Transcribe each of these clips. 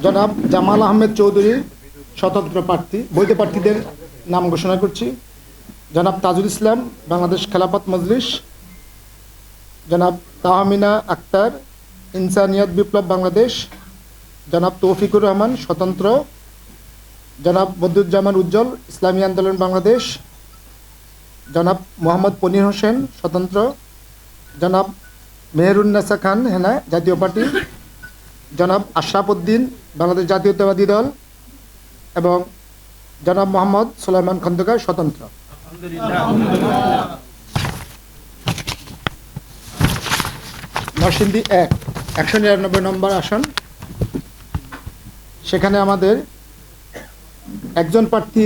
জনাব জামাল আহমেদ চৌধুরী স্বতন্ত্র প্রার্থী। বৈধ প্রার্থীদের নাম ঘোষণা করছি। জনাব তাজুল ইসলাম বাংলাদেশ খেলাফত মজলিস, জনাব তাহমিনা আক্তার ইনসানিয়াত বিপ্লব বাংলাদেশ, জনাব তৌফিকুর রহমান স্বতন্ত্র, জনাব বদরুজ্জামান উজ্জ্বল ইসলামী আন্দোলন বাংলাদেশ, জনাব মোহাম্মদ পনির হোসেন স্বতন্ত্র, জনাব মেহেরুন্নেসা খান হেনা জাতীয় পার্টি, জনাব আশরাফ উদ্দিন বাংলাদেশ জাতীয়তাবাদী দল এবং জনাব মোহাম্মদ সুলাইমান খন্দকার স্বতন্ত্র। নরসিংদী 199 নম্বর আসন। সেখানে আমাদের একজন প্রার্থী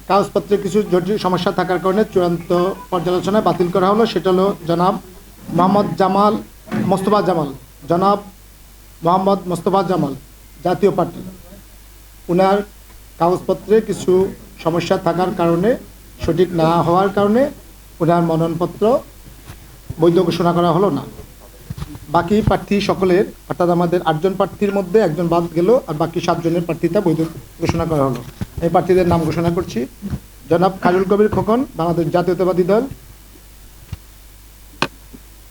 কাগজপত্রে কিছু জটিল সমস্যা থাকার কারণে চূড়ান্ত পর্যালোচনায় বাতিল করা হলো। সেটা হলো জনাব মোহাম্মদ মোস্তফা জামাল জাতীয় পার্টি। উনার কাগজপত্রে কিছু সমস্যা থাকার কারণে, সঠিক না হওয়ার কারণে উনার মনোনয়নপত্র বৈধ ঘোষণা করা হলো না। বাকি প্রার্থী সকলের, অর্থাৎ আমাদের 8 জন প্রার্থীর মধ্যে একজন বাদ গেল, আর বাকি 7 জনের প্রার্থীতা বৈধ ঘোষণা করা হলো। এই প্রার্থীদের নাম ঘোষণা করছি। জনাব খায়রুল কবির খোকন বাংলাদেশ জাতীয়তাবাদী দল,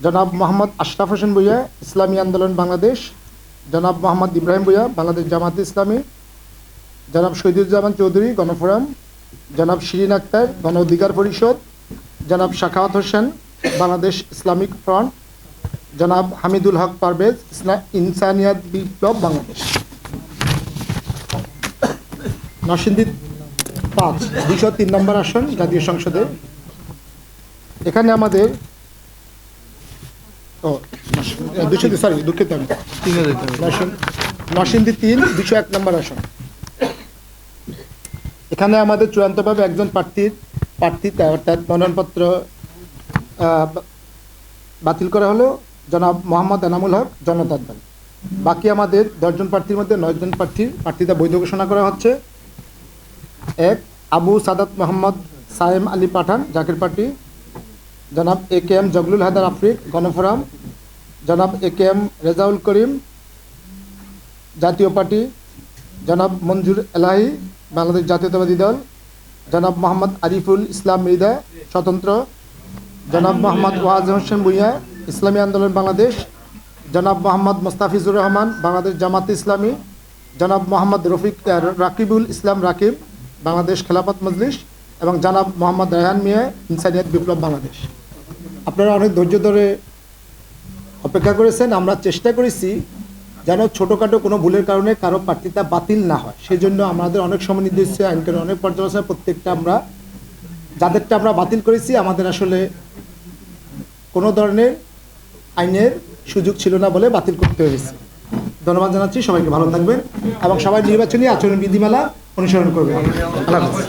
জনাব মোহাম্মদ আশরাফ হোসেন ভূঁইয়া ইসলামী আন্দোলন বাংলাদেশ, জনাব মোহাম্মদ ইব্রাহিম ভূঁইয়া বাংলাদেশ জামাতে ইসলামী, জনাব শহীদুজ্জামান চৌধুরী গণফোরাম, জনাব শিরিন আক্তার গণ অধিকার পরিষদ, জনাব শাখাওয়াত হোসেন বাংলাদেশ ইসলামিক ফ্রন্ট, জনাব হামিদুল হক পারভেজ ইনসানিয়াত বিপ্লব বাংলাদেশ। নরসিংদী 5 203 নম্বর আসন জাতীয় সংসদে। এখানে আমাদের নরসিংদী 3 201 নম্বর আসন। এখানে আমাদের চূড়ান্তভাবে একজন প্রার্থীতা অর্থাৎ মনোনয়নপত্র বাতিল করা হলো, জনাব মোহাম্মদ এনামুল হক জনতার দল। বাকি আমাদের 10 জন প্রার্থীর মধ্যে 9 জন প্রার্থীতা বৈধ ঘোষণা করা হচ্ছে। 1 আবু সাদাত মোহাম্মদ সায়েম আলী পাঠান জাকির পার্টি, জনাব AKM জগলুল হায়দার আফ্রিক গণফোরাম, জনাব AKM রেজাউল করিম জাতীয় পার্টি, জনাব মঞ্জুর এলাহি বাংলাদেশ জাতীয়তাবাদী দল, জনাব মোহাম্মদ আরিফুল ইসলাম মৃদা স্বতন্ত্র, জনাব মোহাম্মদ ওয়াজ হোসেন ভূঁইয়া ইসলামী আন্দোলন বাংলাদেশ, জনাব মোহাম্মদ মোস্তাফিজুর রহমান বাংলাদেশ জামাতে ইসলামী, জনাব মোহাম্মদ রাকিবুল ইসলাম রাকিব বাংলাদেশ খেলাফত মজলিস এবং জনাব মোহাম্মদ রায়হান মিয়া ইনসানিয়াত বিপ্লব বাংলাদেশ। আপনারা অনেক ধৈর্য ধরে অপেক্ষা করেছেন। আমরা চেষ্টা করেছি যেন ছোটোখাটো কোনো ভুলের কারণে কারো প্রার্থীতা বাতিল না হয়। সেই জন্য আমাদের অনেক সময় নির্দিষ্ট আইনকানুন অনেক পর্যালোচনা, প্রত্যেকটা যাদেরটা আমরা বাতিল করেছি আমাদের আসলে কোনো ধরনের আইনের সুযোগ ছিল না বলে বাতিল করতে হয়েছে। ধন্যবাদ জানাচ্ছি, সবাইকে ভালো থাকবেন এবং সবাই নির্বাচনী আচরণ বিধিমালা অনুসরণ করবেন। আল্লাহ হাফেজ।